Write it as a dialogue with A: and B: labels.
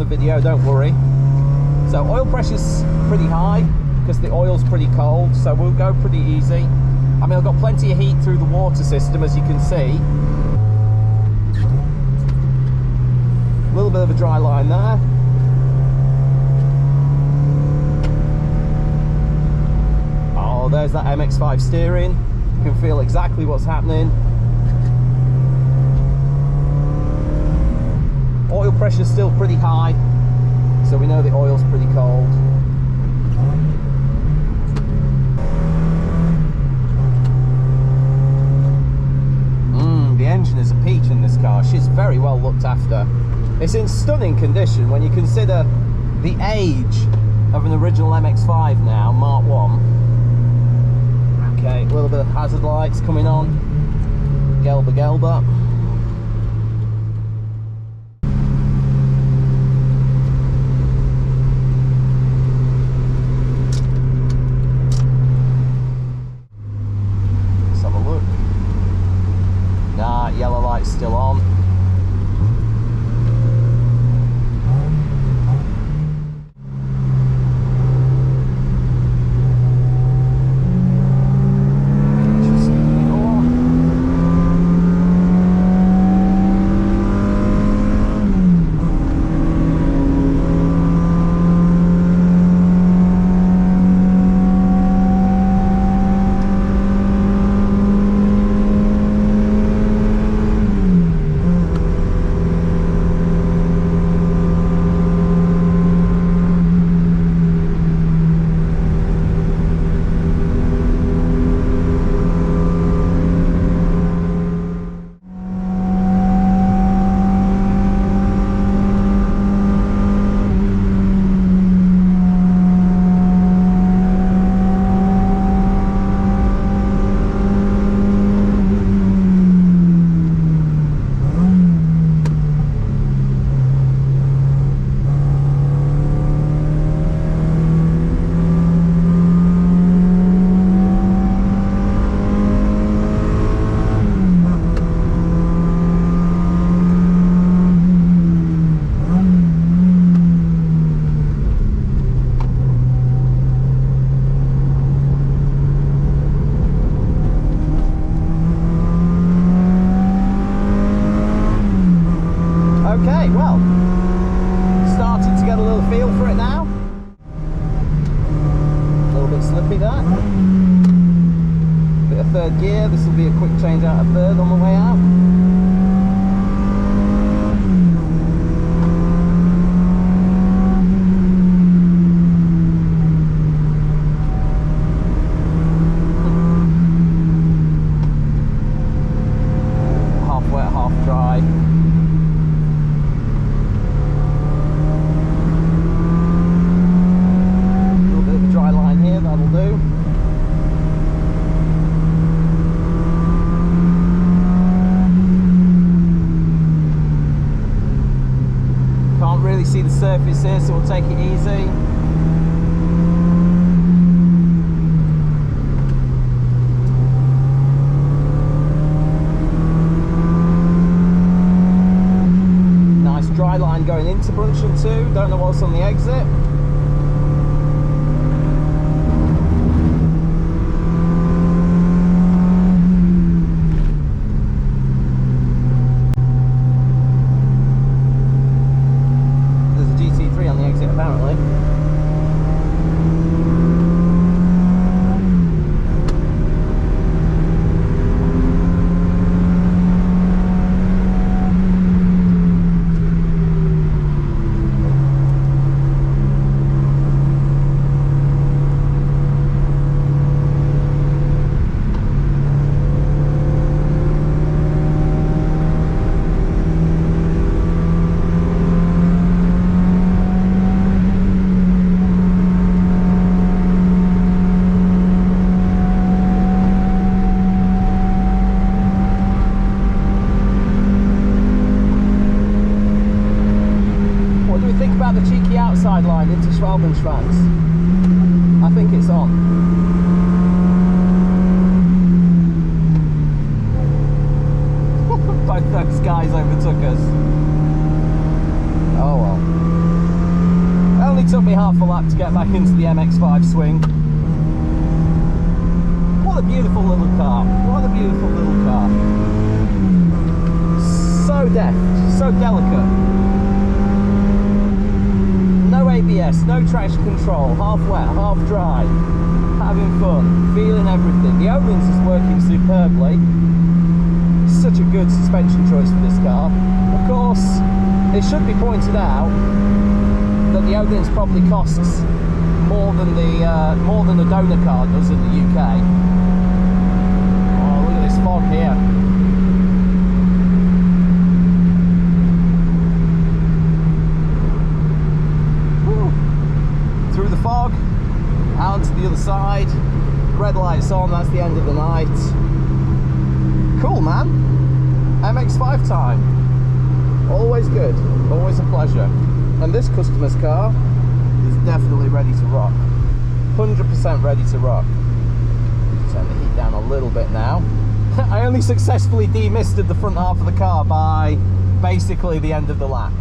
A: the video, don't worry. So oil pressure's pretty high because the oil's pretty cold, so we'll go pretty easy. I mean, I've got plenty of heat through the water system, as you can see. A little bit of a dry line there. Oh, there's that MX5 steering. You can feel exactly what's happening. Oil pressure's still pretty high, so we know the oil's pretty cold. The engine is a peach in this car. She's very well looked after. It's in stunning condition when you consider the age of an original MX5 now, Mark 1. Okay, a little bit of hazard lights coming on. Gelber, Gelber. Let's have a look. Nah, yellow light's still on. Third gear, this will be a quick change out of third on the way out. Half wet, half dry. A little bit of a dry line here, that'll do. See the surface here, so we'll take it easy. Nice dry line going into Brunchen too. Don't know what's on the exit. Apparently. The cheeky outside line into Schwalbenschwanz. I think it's on. Both those guys overtook us. Oh well. lap to get back into the MX5 swing. What a beautiful little car. What a beautiful little car. So deft, so delicate. No ABS, no traction control, half wet, half dry. Having fun, feeling everything. The Ohlins is working superbly. Such a good suspension choice for this car. Of course, it should be pointed out that the Ohlins probably costs more than the donor car does in the UK. Oh, look at this fog here. Woo. Through the fog, out to the other side. Red lights on, that's the end of the night. Cool, man. MX5 time. Always good, always a pleasure. And this customer's car is definitely ready to rock. 100% ready to rock. Turn the heat down a little bit now. I only successfully demisted the front half of the car by basically the end of the lap.